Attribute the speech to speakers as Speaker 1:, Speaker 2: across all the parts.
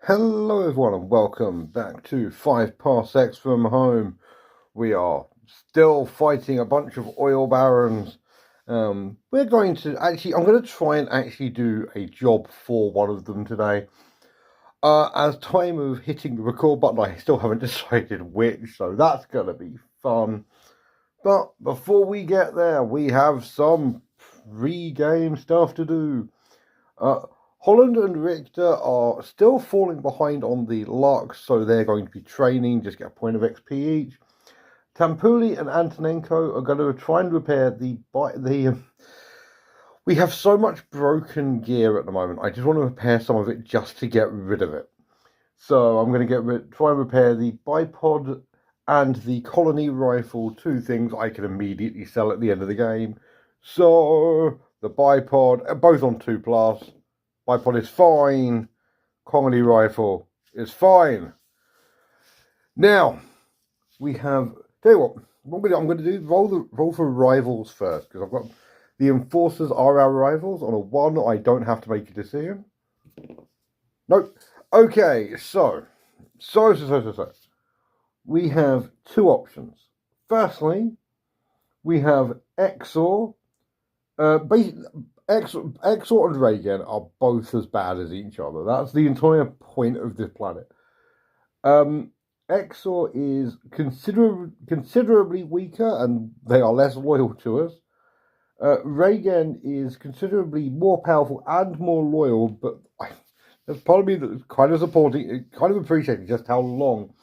Speaker 1: Hello everyone and welcome back to 5 Parsecs from Home. We are still fighting a bunch of oil barons. I'm going to try and actually do a job for one of them today. As time of hitting the record button, I still haven't decided which, so that's going to be fun. But before we get there, we have some pre-game stuff to do. Holland and Richter are still falling behind on the luck, so they're going to be training, just get a point of XP each. Tampuli and Antonenko are going to try and repair we have so much broken gear at the moment. I just want to repair some of it just to get rid of it. So I'm going to try and repair the bipod and the colony rifle, two things I can immediately sell at the end of the game. So the bipod, both on 2+. Bipod is fine. Colony rifle is fine. Now we have. Tell you what I'm going to do. Roll for rivals first because I've got the enforcers are our rivals. On a 1, I don't have to make a decision. Nope. Okay, so. We have two options. Firstly, we have Exor. Exor and Reagan are both as bad as each other. That's the entire point of this planet. Exor is considerably weaker and they are less loyal to us. Reagan is considerably more powerful and more loyal, but there's part of me that's kind of appreciating just how long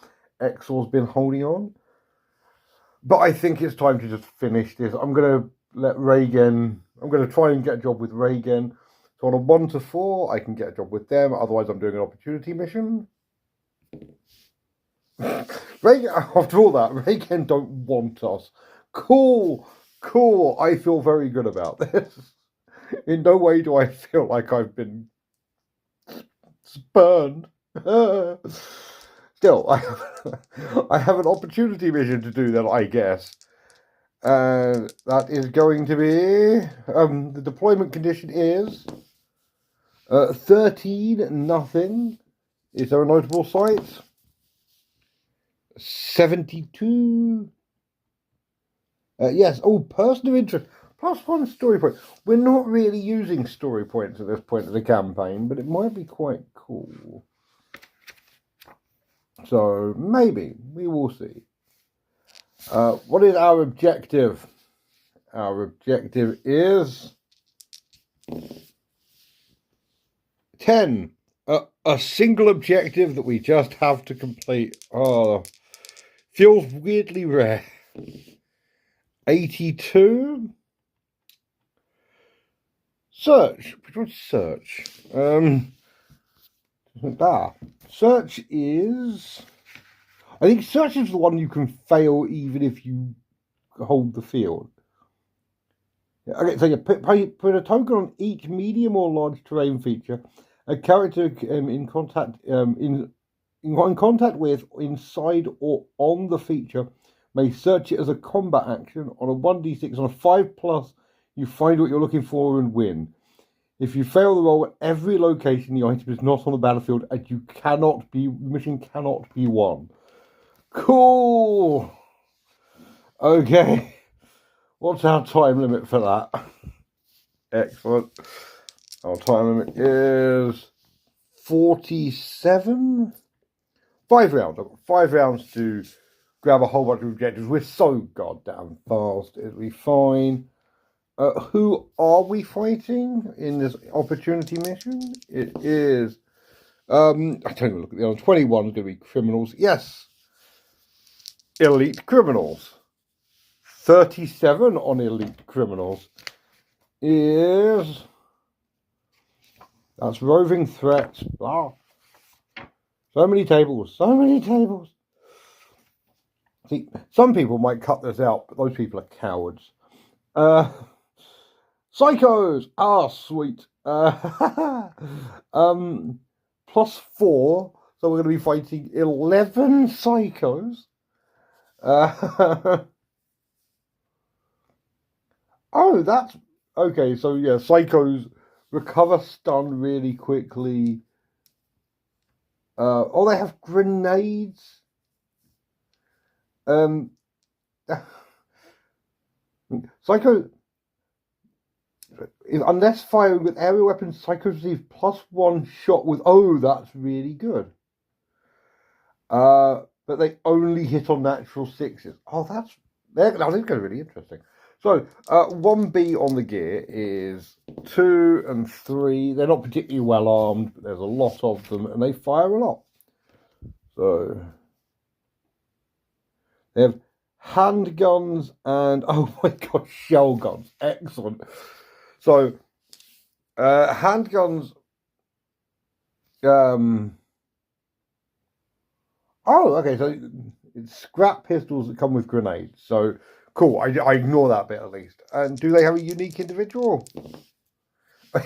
Speaker 1: Exor's been holding on. But I think it's time to just finish this. I'm going to try and get a job with Reagan. So on a 1 to 4, I can get a job with them. Otherwise, I'm doing an opportunity mission. Reagan, after all that, Reagan don't want us. Cool. I feel very good about this. In no way do I feel like I've been spurned. Still, I have an opportunity mission to do that, I guess. That is going to be the deployment condition is 13-0. Is there a notable site? 72. Yes. Oh, person of interest. +1 story point. We're not really using story points at this point of the campaign, but it might be quite cool. So maybe we will see. What is our objective? Our objective is 10. A single objective that we just have to complete. Oh, feels weirdly rare. 82. Search. Which one's search? Search is. I think search is the one you can fail even if you hold the field. Okay, so you put a token on each medium or large terrain feature. A character in contact with, inside, or on the feature may search it as a combat action. On a 1d6, on a 5+, you find what you're looking for and win. If you fail the roll at every location, the item is not on the battlefield, and the mission cannot be won. Cool. Okay. What's our time limit for that? Excellent. Our time limit is 47. 5 rounds. I've got 5 rounds to grab a whole bunch of objectives. We're so goddamn fast. It'll be fine. Who are we fighting in this opportunity mission? It is. I don't even look at the other. 21 is going to be criminals. Yes. Elite criminals. 37 on elite criminals is. That's roving threats. Ah. So many tables. See, some people might cut this out, but those people are cowards. Psychos! Ah, sweet. +4. So we're going to be fighting 11 psychos. Oh, that's... Okay, so yeah, psychos recover stun really quickly. Oh, they have grenades. Psycho, unless firing with aerial weapons, Psycho receives +1 shot with. Oh, that's really good. But they only hit on natural sixes. Oh, that's going to be really interesting. So, 1B on the gear is 2 and 3. They're not particularly well armed, but there's a lot of them, and they fire a lot. So, they have handguns and, oh my god, shell guns. Excellent. So, handguns. Oh, okay. So it's scrap pistols that come with grenades. So cool. I ignore that bit at least. And do they have a unique individual?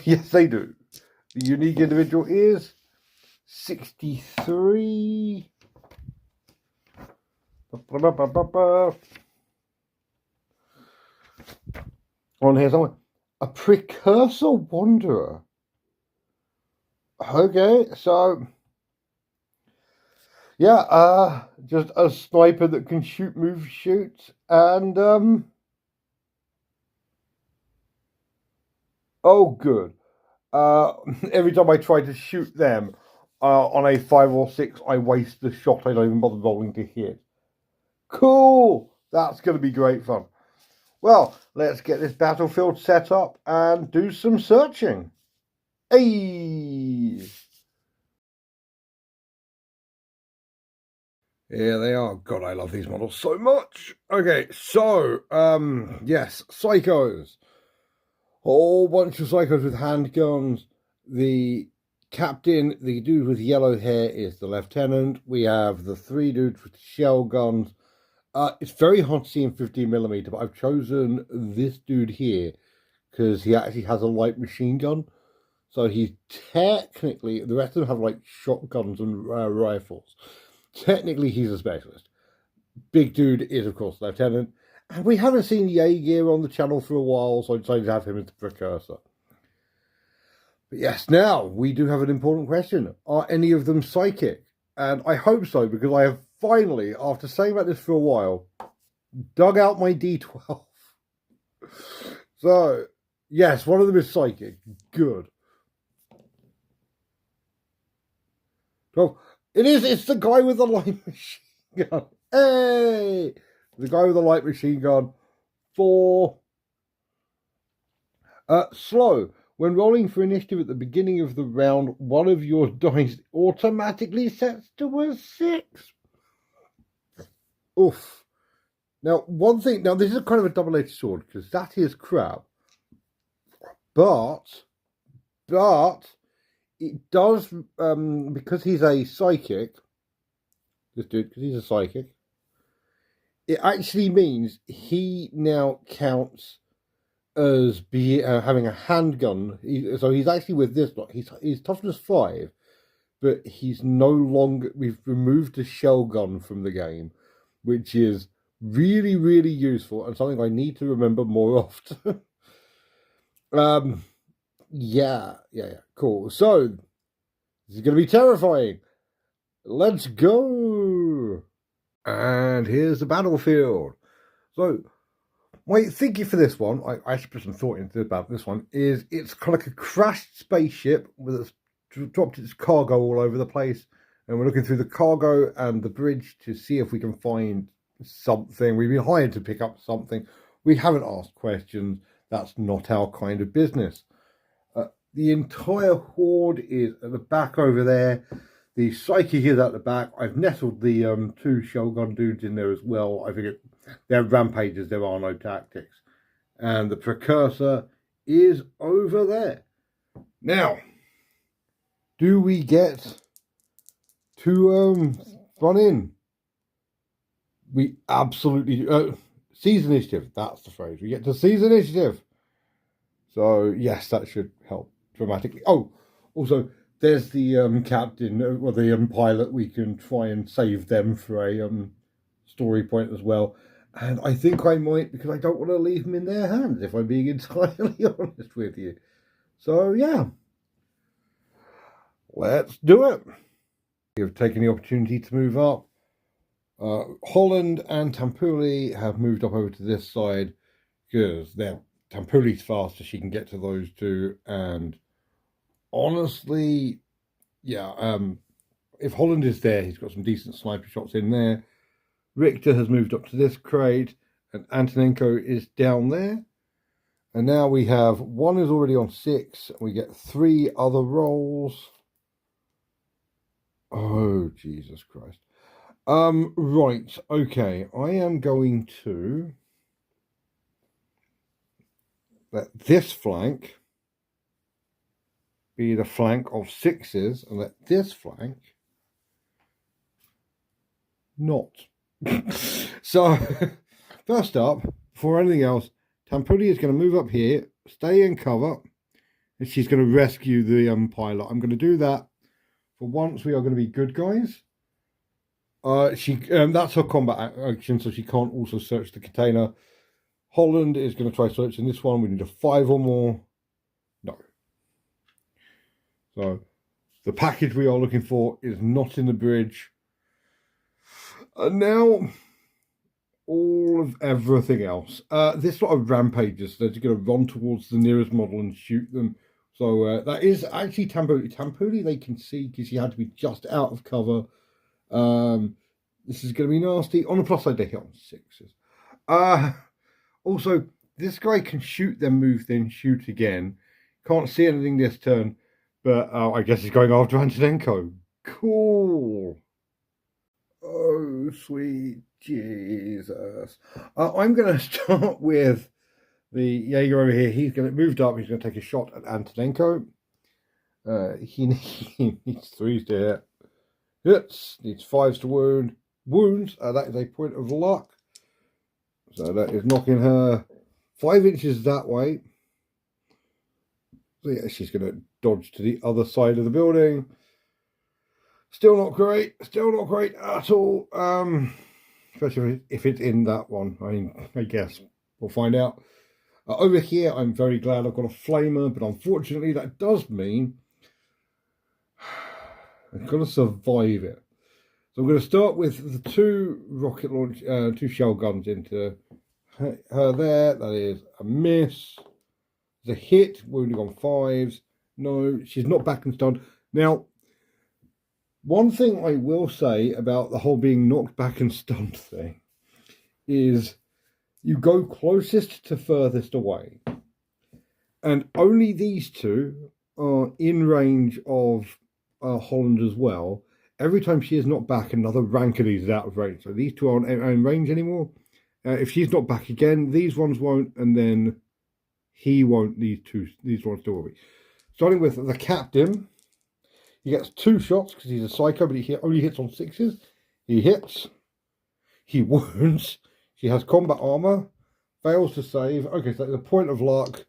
Speaker 1: Yes, they do. The unique individual is 63. On here somewhere. A precursor wanderer. Okay, so yeah, just a sniper that can shoot, move, shoot, and oh good. Every time I try to shoot them on a 5 or 6, I waste the shot. I don't even bother rolling to hit. Cool! That's going to be great fun. Well, let's get this battlefield set up and do some searching. Hey! Here they are. God, I love these models so much. Okay, so, yes, psychos. Whole bunch of psychos with handguns. The captain, the dude with yellow hair, is the lieutenant. We have the 3 dudes with shell guns. It's very hard to see in 15mm, but I've chosen this dude here because he actually has a light machine gun. So he's technically, the rest of them have like shotguns and rifles. Technically, he's a specialist. Big dude is, of course, lieutenant. And we haven't seen Jaeger on the channel for a while, so I decided to have him as the precursor. But yes, now we do have an important question. Are any of them psychic? And I hope so, because I have finally, after saying about this for a while, dug out my D12. So, yes, one of them is psychic. Good. So, it's the guy with the light machine gun. Hey! The guy with the light machine gun. 4. Slow. When rolling for initiative at the beginning of the round, one of your dice automatically sets to a 6. Oof. Now, one thing, now this is kind of a double-edged sword, because that is crap. But it does, because he's a psychic, this dude, because he's a psychic, it actually means he now counts as having a handgun. So he's actually with this lot. He's toughness 5, but he's no longer. We've removed the shell gun from the game, which is really, really useful and something I need to remember more often. Yeah, cool. So this is going to be terrifying. Let's go. And here's the battlefield. So my thinking for this one, I actually put some thought into about this one, is it's kind of like a crashed spaceship with it's dropped its cargo all over the place. And we're looking through the cargo and the bridge to see if we can find something. We've been hired to pick up something. We haven't asked questions. That's not our kind of business. The entire horde is at the back over there. The psychic is at the back. I've nestled the 2 shellgun dudes in there as well. I think they're rampages. There are no tactics. And the precursor is over there. Now, do we get to run in? We absolutely do. Seize initiative. That's the phrase. We get to seize initiative. So, yes, that should help dramatically. Oh, also, there's the captain or the pilot. We can try and save them for a story point as well. And I think I might, because I don't want to leave them in their hands, if I'm being entirely honest with you. So, yeah. Let's do it. have taken the opportunity to move up. Holland and Tampuli have moved up over to this side because Tampuli's faster. She can get to those two, and honestly, yeah, if Holland is there, he's got some decent sniper shots in there. Richter has moved up to this crate, and Antonenko is down there. And now we have one is already on 6. We get 3 other rolls. Oh, Jesus Christ. Right, okay. I am going to let this flank be the flank of 6s and let this flank not. So, first up, before anything else, Tampuli is going to move up here, stay in cover, and she's going to rescue the pilot. I'm going to do that. For once, we are going to be good guys. That's her combat action, so she can't also search the container. Holland is going to try searching this one. We need a 5 or more. No. So, the package we are looking for is not in the bridge. And now, all of everything else. This sort of rampages, they're just going to run towards the nearest model and shoot them. So that is actually Tampuli. Tampuli they can see because she had to be just out of cover. This is going to be nasty. On the plus side, they hit on 6s. Also, this guy can shoot, then move, then shoot again. Can't see anything this turn, but I guess he's going after Antonenko. Cool. Oh, sweet Jesus. I'm going to start with the Jaeger over here. He's going to moved up. He's going to take a shot at Antonenko. He needs 3s to hit. Hits. Needs 5s to wound. Wounds. That is a point of luck. So that is knocking her 5 inches that way. So yeah, she's going to dodge to the other side of the building. Still not great. Still not great at all. Especially if it's in that one. I mean, I guess we'll find out. Over here, I'm very glad I've got a flamer, but unfortunately, that does mean I've got to survive it. So I'm going to start with the 2 rocket launch, 2 shell guns into her there. That is a miss. There's a hit, wounding on 5s. No, she's not back and stunned. Now, one thing I will say about the whole being knocked back and stunned thing is you go closest to furthest away. And only these 2 are in range of Holland as well. Every time she is not back, another rank of these is out of range. So these 2 aren't in range anymore. If she's not back again, these ones won't, and then he won't. These ones still will be. Starting with the captain. He gets 2 shots because he's a psycho, but he only hits on 6s. He hits. He wounds. She has combat armor. Fails to save. Okay, so that's a point of luck.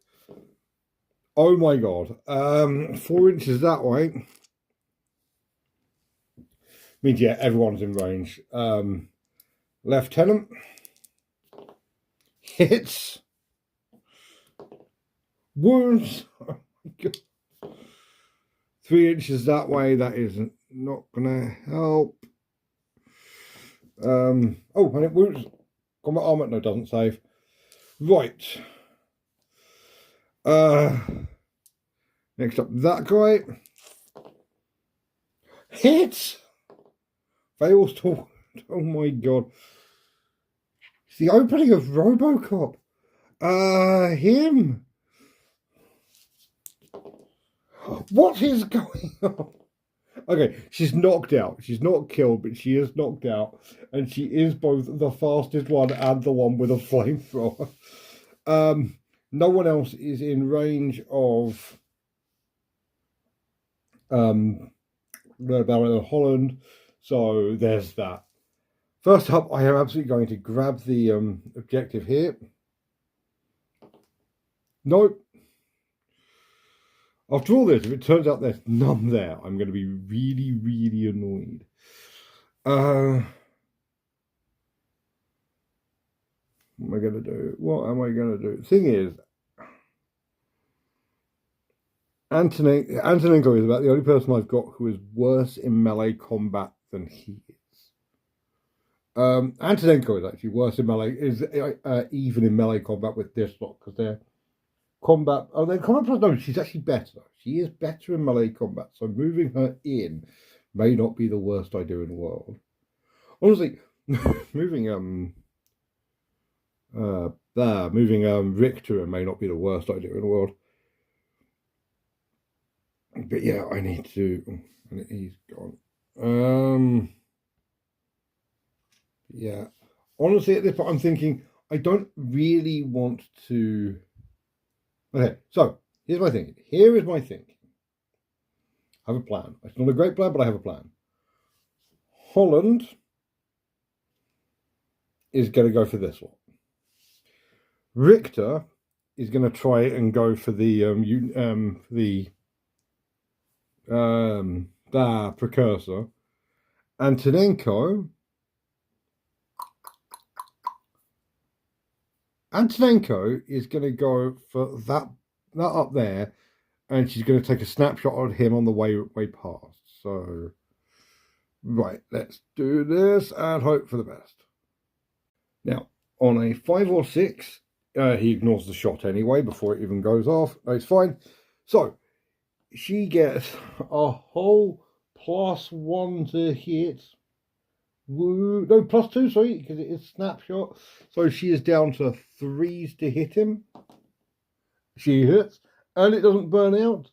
Speaker 1: Oh my god. 4 inches that way. Means, yeah, everyone's in range. Lieutenant. Hits. Wounds. Oh my god. 3 inches that way, that is not gonna help. Oh, and it wounds. Combat armor, no, doesn't save. Right. Next up, that guy. Hits. Fails to. Oh my god. It's the opening of RoboCop. Him. What is going on? Okay, she's knocked out. She's not killed, but she is knocked out. And she is both the fastest one and the one with a flamethrower. No one else is in range of Holland. So there's that. First up, I am absolutely going to grab the objective here. Nope. After all this, if it turns out there's none there, I'm going to be really, really annoyed. What am I going to do? What am I going to do? The thing is, Antonenko is about the only person I've got who is worse in melee combat than he is. Antonenko is actually worse in melee, even in melee combat with this lot, because they're combat. Oh, their combat plus, no, she's actually better. She is better in melee combat, so moving her in may not be the worst idea in the world. Honestly, moving Richter may not be the worst idea in the world. But yeah, I need to. He's gone. Yeah. Honestly, at this point, I'm thinking I don't really want to. Okay, so here's my thinking. Here is my thinking. I have a plan. It's not a great plan, but I have a plan. Holland is going to go for this one. Richter is going to try and go for the precursor. Antonenko is going to go for that up there, and she's going to take a snapshot of him on the way past. So, right, let's do this and hope for the best. Now, on a 5 or 6, he ignores the shot anyway before it even goes off. No, it's fine. So, she gets a whole +1 to hit. Woo, no, +2, sorry, because it is snapshot. So she is down to 3s to hit him. She hits, and it doesn't burn out.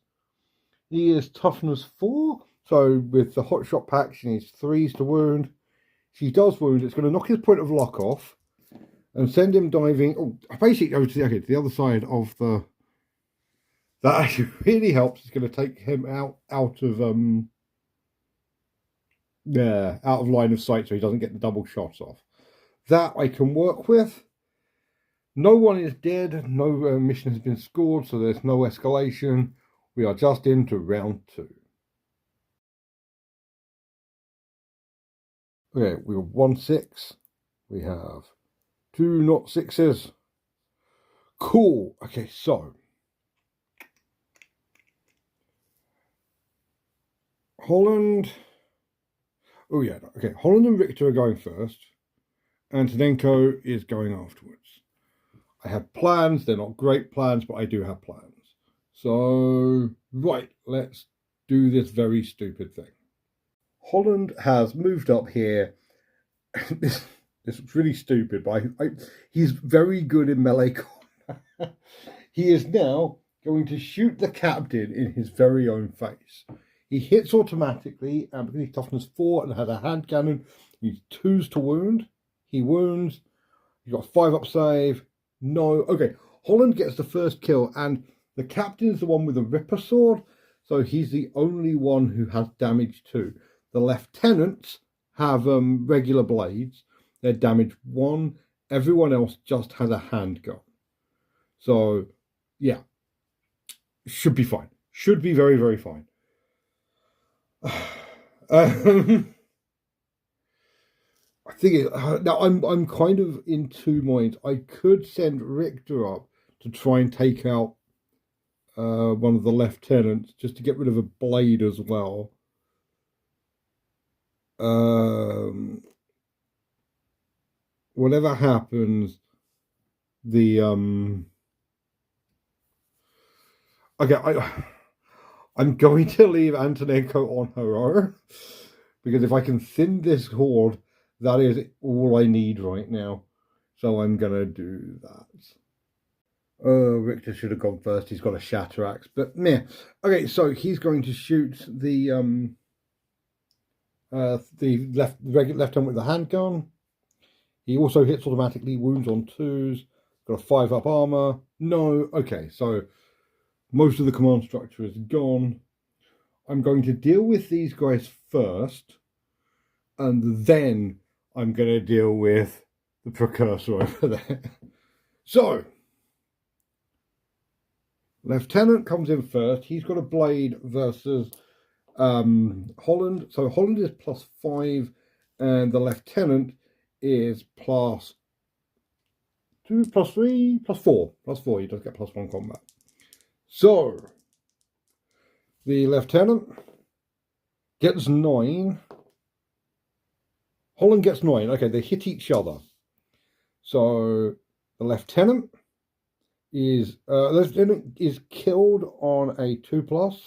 Speaker 1: He is toughness 4, so with the hot shot pack, she needs 3s to wound. She does wound. It's going to knock his point of lock off and send him diving. Oh, basically over to the other side of the. That actually really helps. It's going to take him out of line of sight, so he doesn't get the double shots off. That I can work with. No one is dead. No mission has been scored, so there's no escalation. We are just into round 2. Okay, we have 1-6. We have 2 not 6s. Cool. Okay, so Holland. Oh yeah. Okay, Holland and Richter are going first. Antonenko is going afterwards. I have plans. They're not great plans, but I do have plans. So, right, let's do this very stupid thing. Holland has moved up here. This is really stupid, but he's very good in melee combat. He is now going to shoot the captain in his very own face. He hits automatically, and because he's toughness 4 and has a hand cannon, he's 2s to wound. He wounds. He's got a 5-up save. No. Okay, Holland gets the first kill, and the captain is the one with the Ripper sword, so he's the only one who has damage 2. The lieutenants have regular blades. They're damage 1. Everyone else just has a handgun. So, yeah. Should be fine. Should be very, very fine. I think now I'm kind of in 2 minds. I could send Richter up to try and take out one of the lieutenants just to get rid of a blade as well. Whatever happens, the okay, I'm going to leave Antonenko on her own, because if I can thin this horde, that is all I need right now. So I'm gonna do that. Richter should have gone first. He's got a shatter axe, but meh. Okay, so he's going to shoot the left hand with the handgun. He also hits automatically, wounds on 2s. Got a 5-up armor. No, okay, so most of the command structure is gone. I'm going to deal with these guys first, and then I'm going to deal with the precursor over there. So, Lieutenant comes in first. He's got a blade versus Holland. So Holland is +5, and the Lieutenant is +2, +3, +4. +4. He does get +1 combat. So, The lieutenant gets 9. Holland gets 9. Okay, they hit each other. So the lieutenant is killed on a 2+.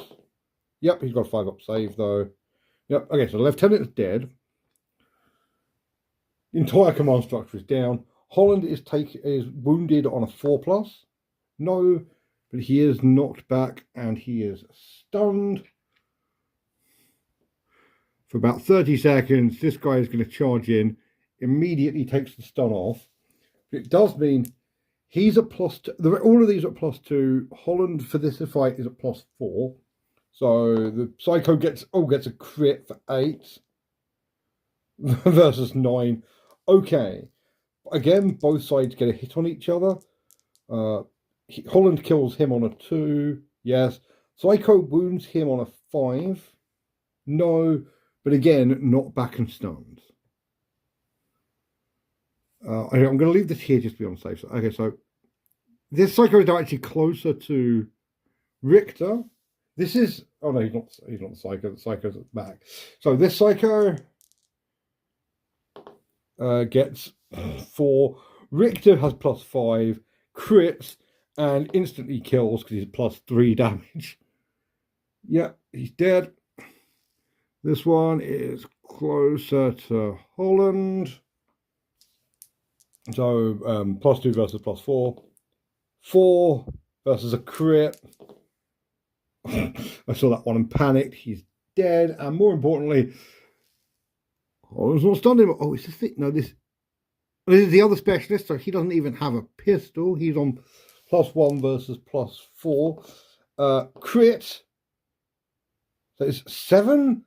Speaker 1: Yep, he's got a 5 up save though. Yep. Okay, so the lieutenant is dead. The entire command structure is down. Holland is wounded on a 4+. No, but he is knocked back and he is stunned for about 30 seconds. This guy is going to charge in, immediately takes the stun off. It does mean he's a +2. All of these are at +2. Holland for this fight is at +4. So the Psycho gets a crit for 8 versus 9. Okay. Again, both sides get a hit on each other. Holland kills him on a 2. Yes. Psycho wounds him on a 5. No. But again, not back and stunned. I'm going to leave this here just to be on the safe side. Okay, so this Psycho is now actually closer to Richter. This is... Oh, no, he's not the Psycho. The Psycho's at the back. So this Psycho gets 4. Richter has +5, crits, and instantly kills because he's +3 damage. Yeah, he's dead. This one is closer to Holland. So +2 versus +4. 4 versus a crit. I saw that one and panicked. He's dead. And more importantly, Holland's not stunned him. Oh, it's the thing. No, this is the other specialist, so he doesn't even have a pistol. He's on +1 versus +4. Crit. So it's 7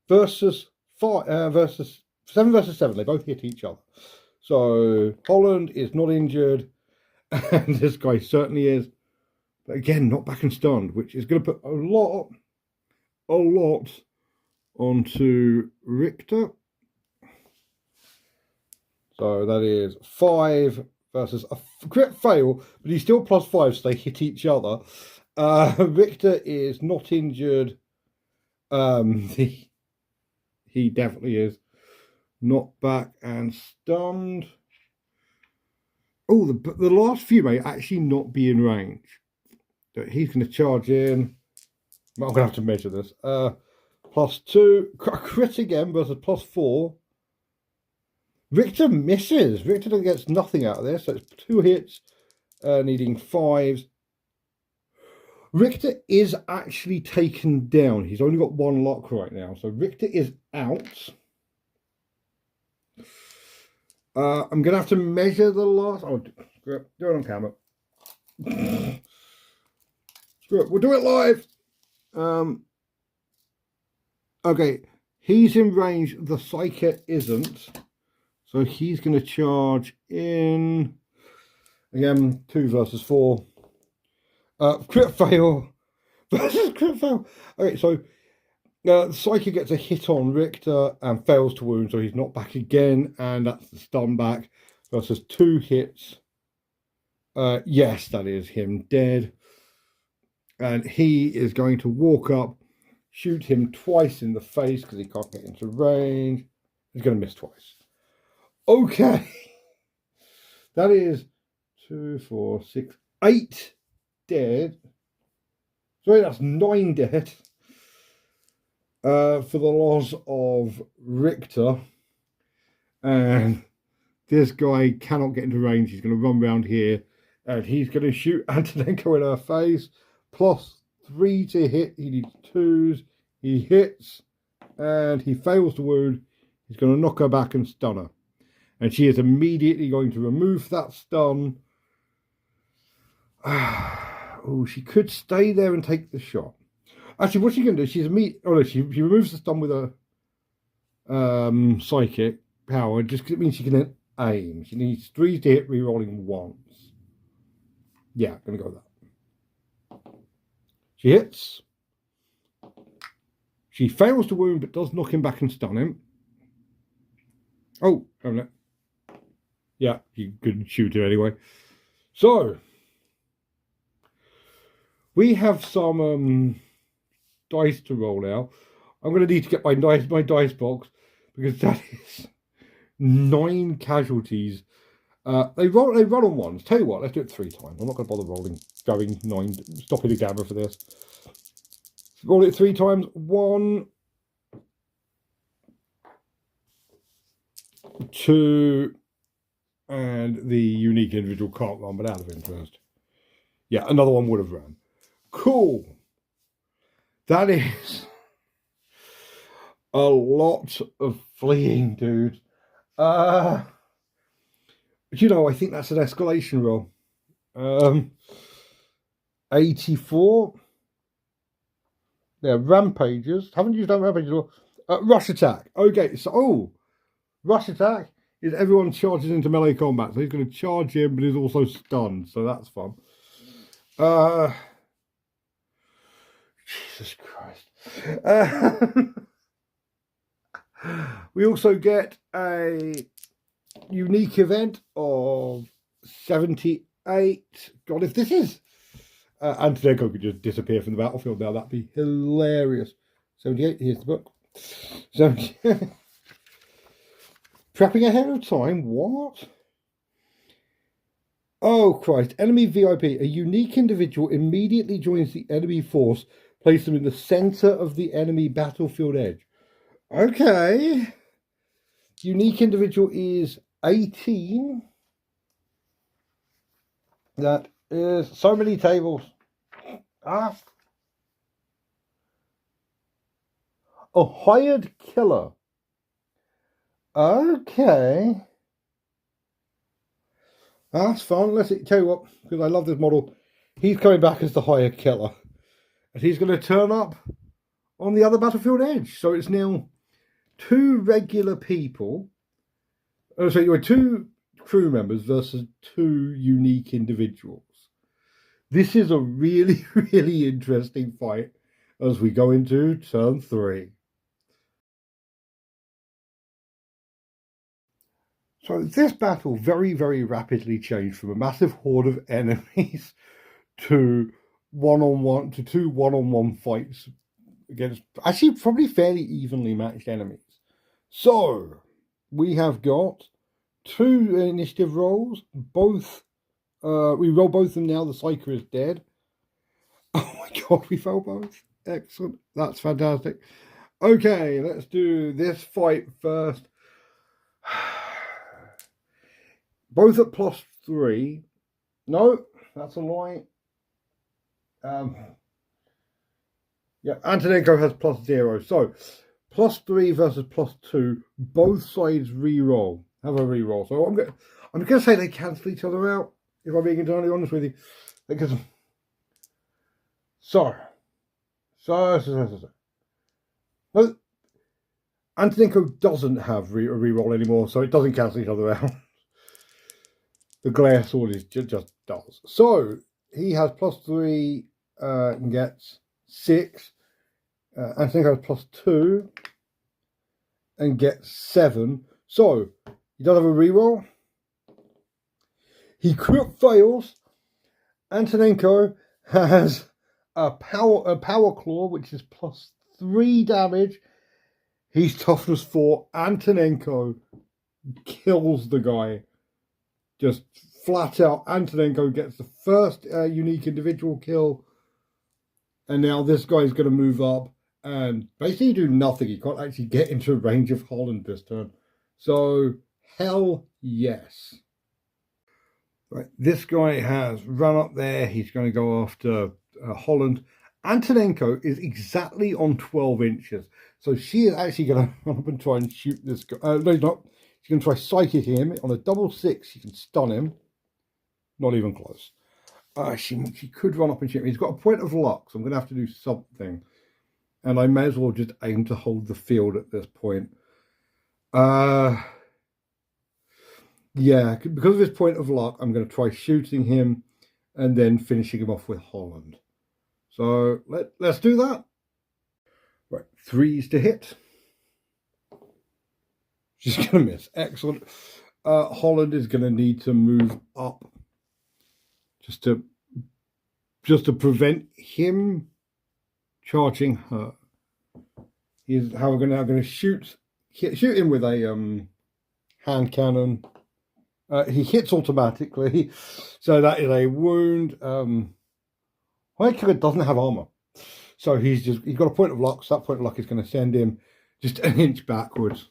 Speaker 1: versus 5 versus 7 versus 7. They both hit each other. So Holland is not injured, and this guy certainly is. But again, not back and stunned, which is going to put a lot onto Richter. So that is 5 versus a crit fail, but he's still +5, so they hit each other. Richter is not injured. He definitely is. Not back and stunned. Oh, the last few may actually not be in range. He's going to charge in. I'm going to have to measure this. +2. Crit again versus +4. Richter misses. Richter gets nothing out of this. So it's 2 hits, needing 5s. Richter is actually taken down. He's only got 1 lock right now. So Richter is out. I'm going to have to measure the last... Oh, screw it. Do it on camera. Screw it. We'll do it live. Okay. He's in range. The Psyker isn't. So he's going to charge in. Again, 2 versus 4. Crit fail versus crit fail. Okay, so Psyche gets a hit on Richter and fails to wound, so he's not back again, and that's the stun back versus 2 hits. Yes, that is him dead. And he is going to walk up, shoot him twice in the face because he can't get into range. He's going to miss twice. Okay. That is 2, 4, 6, 8 dead. Sorry, that's 9 dead. For the loss of Richter. And this guy cannot get into range. He's going to run around here. And he's going to shoot Antonenko in her face. +3 to hit. He needs 2s. He hits. And he fails to wound. He's going to knock her back and stun her. And she is immediately going to remove that stun. Oh, she could stay there and take the shot. Actually, what she's going to do, she removes the stun with a psychic power, just because it means she can aim. She needs 3 to hit, rerolling once. Yeah, I'm going to go with that. She hits. She fails to wound, but does knock him back and stun him. Oh, haven't it? Yeah, you couldn't shoot her anyway. So, we have some dice to roll now. I'm going to need to get my dice box because that is 9 casualties. They run on ones. Tell you what, let's do it 3 times. I'm not going to bother going 9, stopping the gamma for this. Roll it 3 times. 1, 2, and the unique individual can't run, but out of interest. Yeah, another one would have run. Cool. That is a lot of fleeing, dude. But you know, I think that's an escalation roll. 84. Yeah, rampages. Haven't used that rampages. Rush attack. Okay, so rush attack is everyone charges into melee combat. So he's going to charge him, but he's also stunned. So that's fun. Jesus Christ. We also get a unique event of 78. God, if this is Antonenko could just disappear from the battlefield now, that'd be hilarious. 78, here's the book. 70. Prepping ahead of time, what? Oh Christ, enemy VIP. A unique individual immediately joins the enemy force. Place them in the center of the enemy battlefield edge. Okay. Unique individual is 18. That is so many tables. A hired killer. Okay. That's fun. Let's tell you what, because I love this model. He's coming back as the hired killer. And he's going to turn up on the other battlefield edge. So it's now 2 regular people. Oh, so you were 2 crew members versus 2 unique individuals. This is a really, really interesting fight as we go into turn 3. So this battle very, very rapidly changed from a massive horde of enemies to 1-on-1 to 2 1-on-1 fights against actually probably fairly evenly matched enemies. So we have got 2 initiative rolls. Both we roll both of them now. The Psyker is dead. Oh my god, we fell both. Excellent. That's fantastic. Okay, let's do this fight first. Both at +3. No, that's a lie. Yeah, Antonenko has +0. So +3 versus +2. Both sides re-roll. Have a re-roll. So I'm gonna say they cancel each other out. If I'm being entirely honest with you, because so. No, Antonenko doesn't have a re-roll anymore, so it doesn't cancel each other out. The glare sword is just does. So he has +3 and gets 6. Antonenko has +2 and gets 7. So he does have a reroll. He crit fails. Antonenko has a power claw, which is +3 damage. He's toughness 4. Antonenko kills the guy. Just flat out. Antonenko gets the first unique individual kill. And now this guy's going to move up and basically do nothing. He can't actually get into range of Holland this turn. So, hell yes. Right, this guy has run up there. He's going to go after Holland. Antonenko is exactly on 12 inches. So she is actually going to run up and try and shoot this guy. No, he's not. She's going to try psychicking him. On a double 6, she can stun him. Not even close. She could run up and shoot him. He's got a point of luck, so I'm going to have to do something. And I may as well just aim to hold the field at this point. Yeah, because of his point of luck, I'm going to try shooting him and then finishing him off with Holland. So let's do that. Right, 3s to hit. She's going to miss. Excellent. Holland is going to need to move up just to prevent him charging her. Here's how we're going to shoot him with a hand cannon. He hits automatically, so that is a wound. Hiker doesn't have armor, so he's got a point of luck. So that point of luck is going to send him just an inch backwards.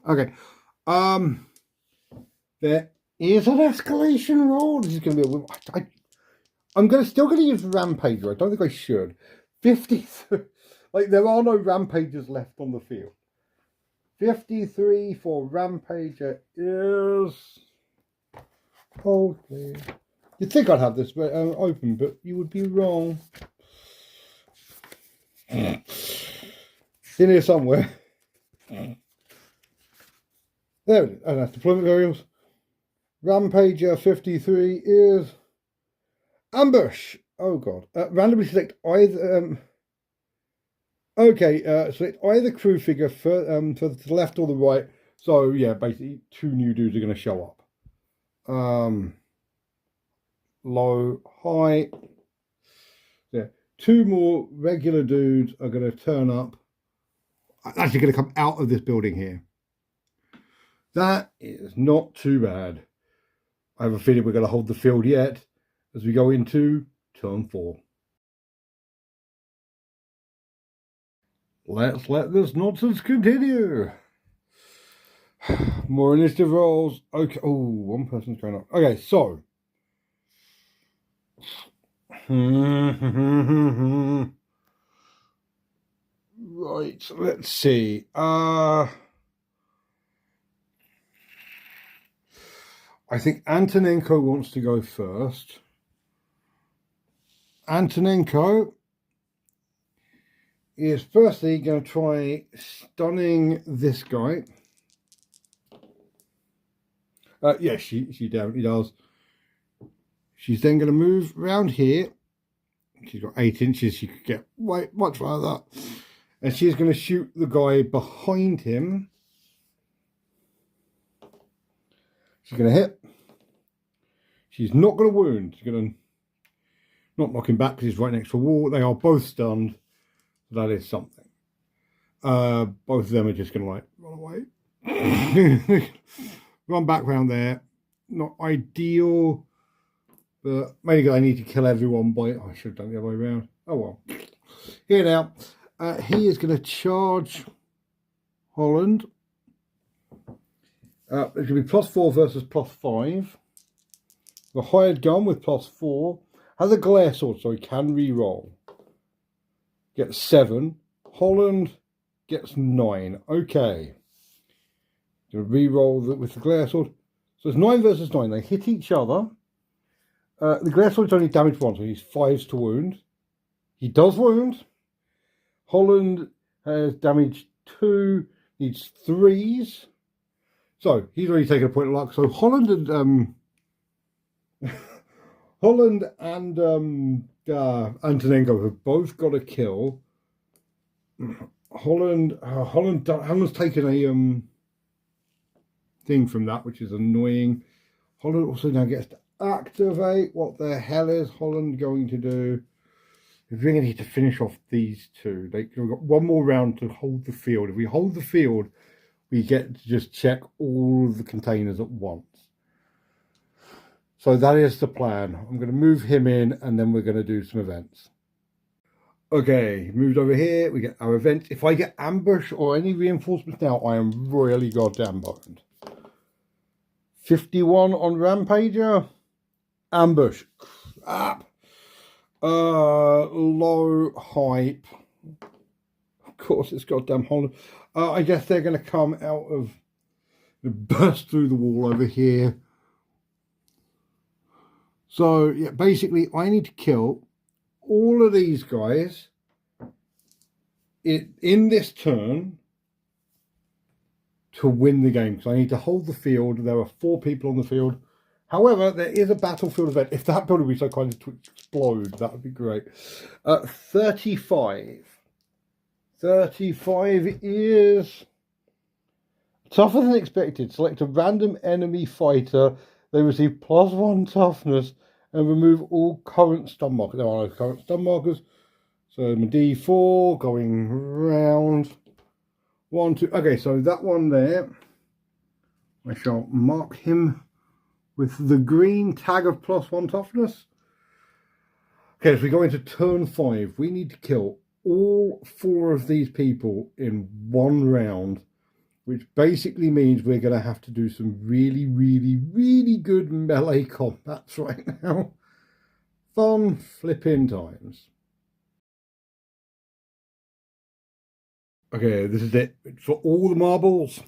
Speaker 1: Okay, there is an escalation roll. This is going to be I'm still going to use Rampager. I don't think I should. 53. Like, there are no Rampagers left on the field. 53 for Rampager is... Hold, please. You'd think I'd have this open, but you would be wrong. It's in here somewhere. There it is. And that's deployment variables. Rampager 53 is... Ambush. Oh, God. Randomly select either... select either crew figure for the left or the right. So yeah, basically 2 new dudes are going to show up. Low, high. Yeah, 2 more regular dudes are going to turn up. Actually, going to come out of this building here. That is not too bad. I have a feeling we're going to hold the field yet as we go into turn 4. Let's let this nonsense continue. More initiative rolls. Okay. Oh, one person's going up. Okay, so. Right, let's see. I think Antonenko wants to go first. Antonenko is firstly going to try stunning this guy. Yes, she definitely does. She's then going to move around here. She's got 8 inches. She could get way much farther. And she's going to shoot the guy behind him. She's going to hit. She's not going to wound. She's going to not knock him back because he's right next to a wall. They are both stunned. That is something. Both of them are just going to like run away. Run back round there. Not ideal. But maybe I need to kill everyone by... Oh, I should have done the other way around. Oh well. Here now. He is going to charge Holland. It's going to be +4 versus +5. The hired gun with +4 has a glare sword, so he can re-roll. Gets 7. Holland gets 9. Okay. Going to re-roll with the glare sword. So it's 9 versus 9. They hit each other. The glare sword is only damage 1, so he's 5s to wound. He does wound. Holland has damage 2, needs 3s. So he's already taken a point of luck. So Holland and Antonenko have both got a kill. Holland's taken a thing from that, which is annoying. Holland also now gets to activate. What the hell is Holland going to do? We're going to need to finish off these 2. We've got one more round to hold the field. If we hold the field, we get to just check all of the containers at once. So that is the plan. I'm going to move him in and then we're going to do some events. Okay, moved over here. We get our events. If I get ambush or any reinforcements now, I am royally goddamn boned. 51 on Rampager. Ambush. Crap. Low hype. Of course, it's goddamn Holland. I guess they're going to come out of... burst through the wall over here. So, yeah, basically, I need to kill all of these guys in this turn to win the game. So I need to hold the field. There are 4 people on the field. However, there is a battlefield event. If that building would be so kind of to explode, that would be great. 35. 35 is tougher than expected. Select a random enemy fighter. They receive +1 toughness and remove all current stun markers. There are no current stun markers. So my D4 going round. 1, 2. Okay, so that one there, I shall mark him with the green tag of +1 toughness. Okay, as we go into turn 5, we need to kill all 4 of these people in 1 round, which basically means we're going to have to do some really, really, really good melee combats right now. Fun flipping times. Okay, this is it. It's for all the marbles.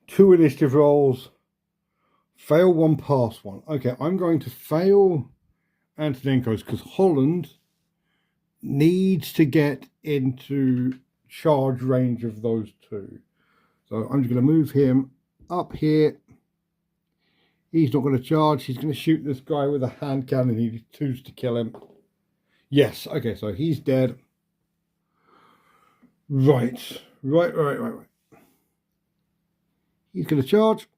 Speaker 1: 2 initiative rolls. Fail 1, pass 1. Okay, I'm going to fail Antonenko's because Holland needs to get into charge range of those 2. So I'm just going to move him up here. He's not going to charge. He's going to shoot this guy with a hand cannon. He needs 2s to kill him. Yes. Okay, so he's dead. Right. He's going to charge.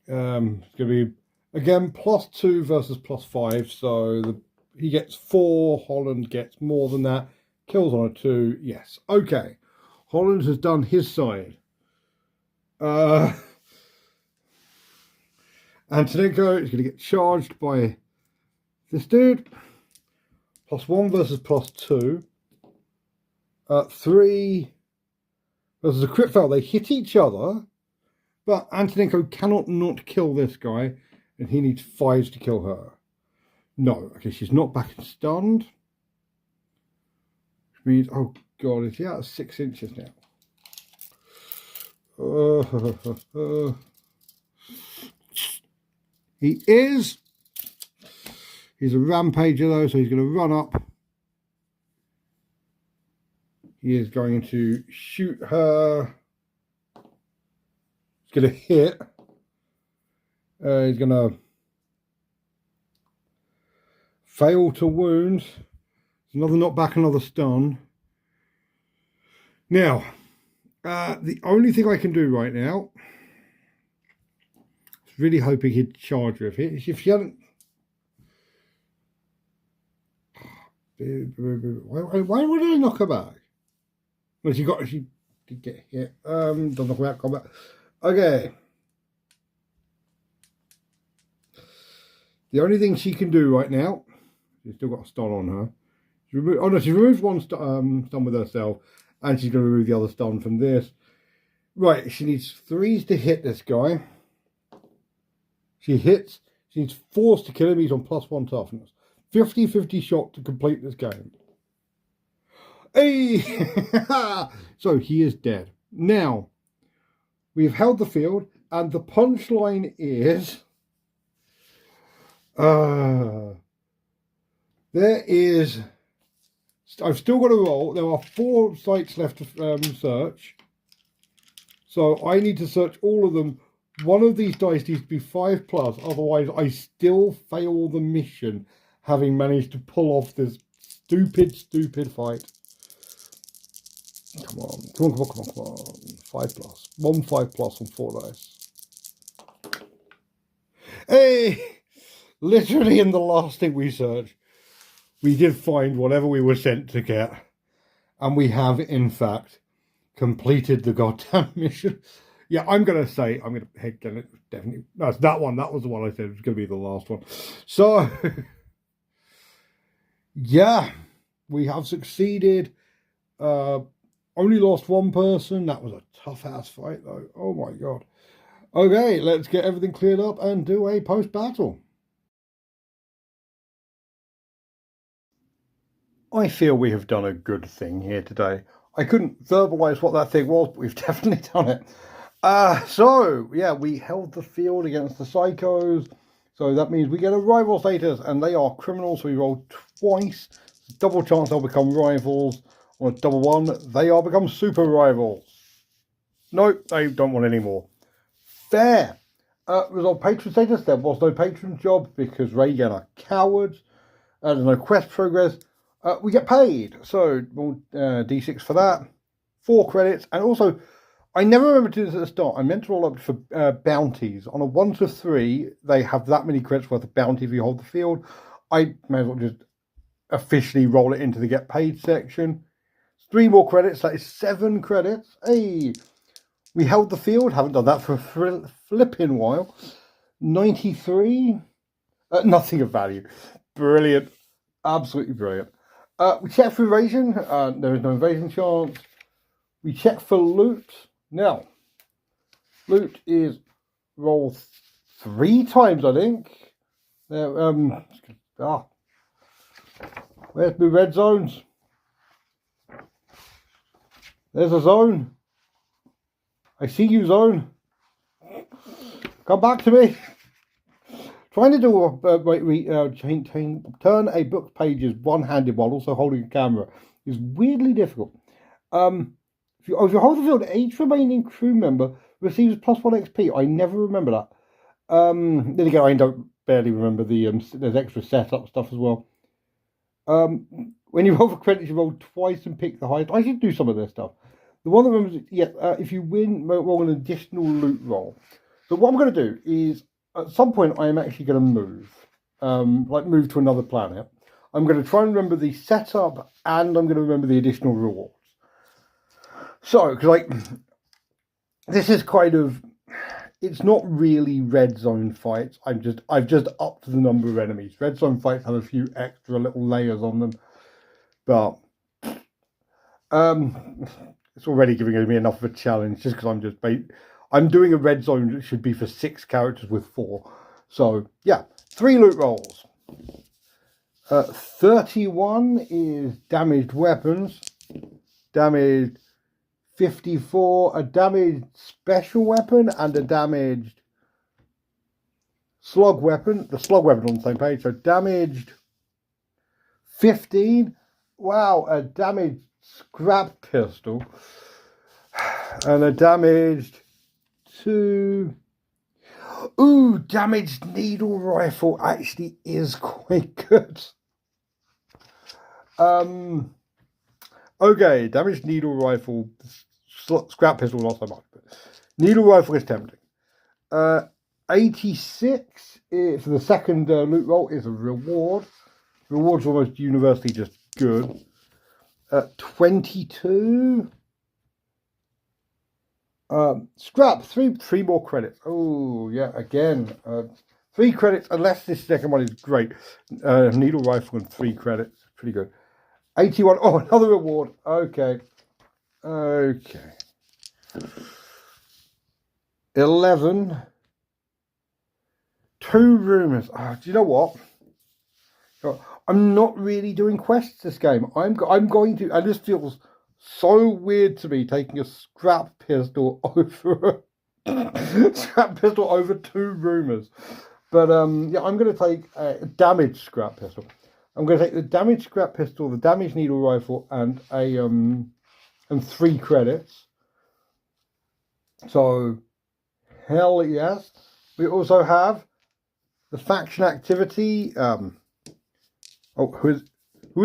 Speaker 1: It's going to be, again, +2 versus +5. So he gets 4. Holland gets more than that. Kills on a 2. Yes. Okay. Holland has done his side. Antonenko is going to get charged by this dude. +1 versus +2. 3 versus a crit fail. They hit each other, but Antonenko cannot not kill this guy, and he needs 5s to kill her. No. Okay, she's not back and stunned. Which means, oh god, is he out of 6 inches now? He is. He's a rampager though, so he's going to run up. He is going to shoot her. He's going to hit. He's going to fail to wound. Another knockback, another stun. Now, the only thing I can do right now is really hoping he'd charge with it. If she hadn't... Why would I knock her back? Well, she did get hit. Doesn't knock her out combat. Okay. The only thing she can do right now, she's still got a stun on her. She removes 1 stun with herself, and she's going to remove the other stun from this. Right, she needs 3s to hit this guy. She hits. She needs 4s to kill him. He's on +1 toughness. 50-50 shot to complete this game. Hey! So he is dead. Now, we've held the field, and the punchline is... there is... I've still got to roll. There are 4 sites left to search. So I need to search all of them. One of these dice needs to be 5+. Otherwise, I still fail the mission, having managed to pull off this stupid fight. Come on. 5+. 1 5+ on 4 dice. Hey! Literally in the last thing we searched, we did find whatever we were sent to get. And we have, in fact, completed the goddamn mission. Yeah, I'm going to say, I'm going to head it. Definitely. No, it's that one. That was the one I said was going to be the last one. So, yeah, we have succeeded. Only lost 1 person. That was a tough-ass fight, though. Oh, my God. Okay, let's get everything cleared up and do a post-battle. I feel we have done a good thing here today. I couldn't verbalise what that thing was, but we've definitely done it. So, yeah, we held the field against the Psychos. So that means we get a rival status, and they are criminals, so we roll twice. Double chance they'll become rivals. On a double 1, they are become super rivals. No, they don't want any more. Fair. Resolve patron status. There was no patron job because Reagan are cowards. There's no quest progress. We get paid. So, D6 for that. 4 credits. And also, I never remember to do this at the start. I meant to roll up for bounties. On a 1 to 3, they have that many credits worth of bounty if you hold the field. I may as well just officially roll it into the get paid section. 3 more credits, that is 7 credits. Hey, we held the field, haven't done that for a flipping while. 93, nothing of value. Brilliant, absolutely brilliant. We check for evasion, there is no evasion chance. We check for loot. Now, loot is roll 3 times, I think. Where's my red zones? There's a zone. I see you, zone. Come back to me. Trying to do turn a book pages one-handed while also holding a camera is weirdly difficult. If you hold the field, each remaining crew member receives +1 XP. I never remember that. Then again, I don't barely remember there's extra setup stuff as well. When you roll for credits, you roll twice and pick the highest. I should do some of this stuff. The one that remembers, if you win, roll an additional loot roll. So what I'm going to do is, at some point, I am actually going to move, move to another planet. I'm going to try and remember the setup, and I'm going to remember the additional rewards. So, this is kind of, it's not really red zone fights. I've just upped the number of enemies. Red zone fights have a few extra little layers on them, but it's already giving me enough of a challenge just because I'm doing a red zone that should be for 6 characters with 4. So yeah, 3 loot rolls. 31 is damaged weapons. Damaged 54, a damaged special weapon and a damaged slug weapon. The slug weapon on the same page. So damaged 15. Wow, a damaged scrap pistol. And a damaged 2. Ooh, damaged needle rifle actually is quite good. Okay, damaged needle rifle, scrap pistol not so much, but needle rifle is tempting. 86 for the second loot roll is a reward. Rewards almost universally just good. 22. Scrap, three more credits. Oh yeah, again, 3 credits. Unless this second one is great. Needle rifle and 3 credits, pretty good. 81. Oh, another reward. Okay. 11. 2 rumors. Oh, do you know what? I'm not really doing quests this game. I'm going to, and this feels so weird to me, taking a scrap pistol over 2 rumors. But yeah, I'm going to take a damaged scrap pistol. I'm going to take the damaged scrap pistol, the damaged needle rifle, and 3 credits. So hell yes. We also have the faction activity. Who is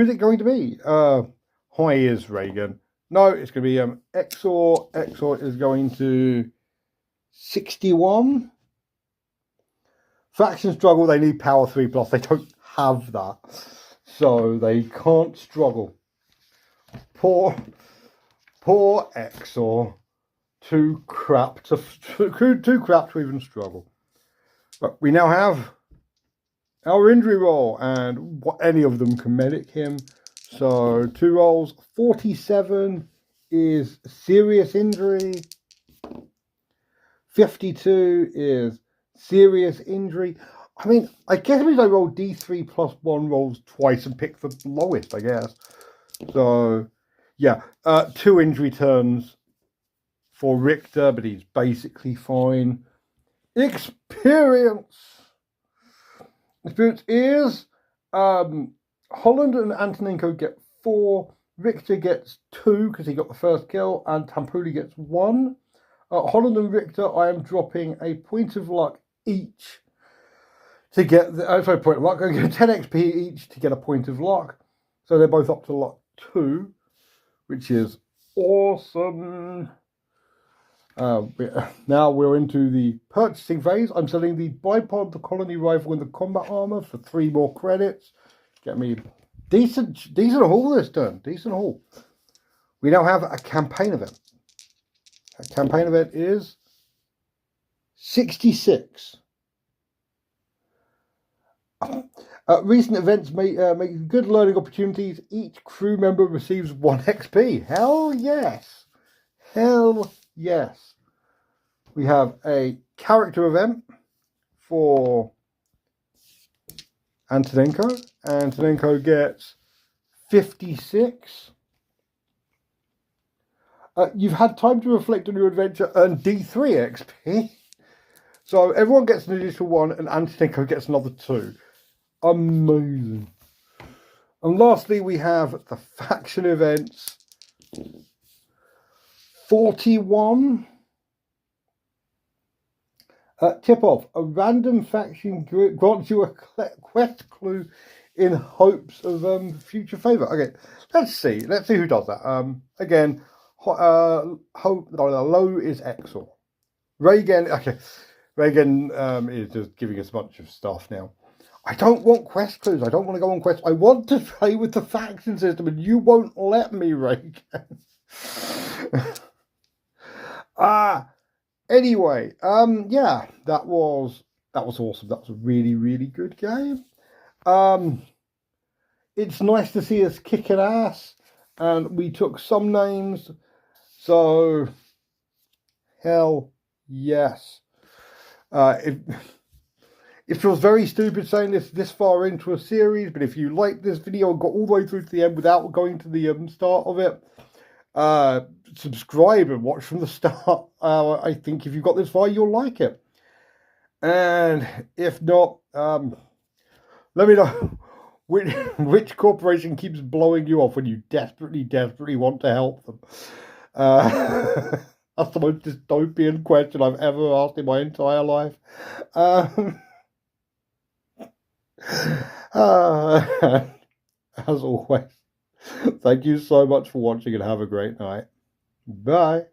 Speaker 1: it going to be? Hi is Reagan. No, it's going to be Exor. Exor is going to 61. Faction struggle, they need power 3+. They don't have that. So they can't struggle. Poor Exor. Too crap to even struggle. But we now have our injury roll, and any of them can medic him. So 2 rolls. 47 is serious injury. 52 is serious injury. I mean, I guess it means I roll D3 +1 rolls twice and pick the lowest, I guess. So yeah, 2 injury turns for Richter, but he's basically fine. Experience is Holland and Antonenko get 4. Richter gets 2 because he got the first kill, and Tampuli gets 1. Holland and Richter, I am dropping a point of luck each to get point of luck. I'm going to get 10 XP each to get a point of luck. So they're both up to luck 2, which is awesome. Now we're into the purchasing phase. I'm selling the bipod, the colony rifle, and the combat armor for 3 more credits. Get me decent haul this turn. Decent haul. We now have a campaign event. That campaign event is 66. Recent events make good learning opportunities. Each crew member receives 1 XP. Hell yes. Hell yes. We have a character event for Antonenko. Antonenko gets 56. You've had time to reflect on your adventure, earn D3 XP. So everyone gets an additional 1 and Antonenko gets another 2. Amazing. And lastly, we have the faction events. 41. Tip off. A random faction grants you a quest clue in hopes of future favour. Okay, let's see. Let's see who does that. Again, low is Exor. Reagan. Okay, Reagan is just giving us a bunch of stuff now. I don't want quest clues. I don't want to go on quest. I want to play with the faction system, and you won't let me, Reagan. Anyway, yeah, that was awesome. That was a really, really good game. It's nice to see us kicking ass, and we took some names, so hell yes. It feels very stupid saying this far into a series, but if you like this video and got all the way through to the end without going to the start of it, subscribe and watch from the start. I think if you've got this far, you'll like it. And if not, let me know which corporation keeps blowing you off when you desperately want to help them. That's the most dystopian question I've ever asked in my entire life. As always, thank you so much for watching and have a great night. Bye.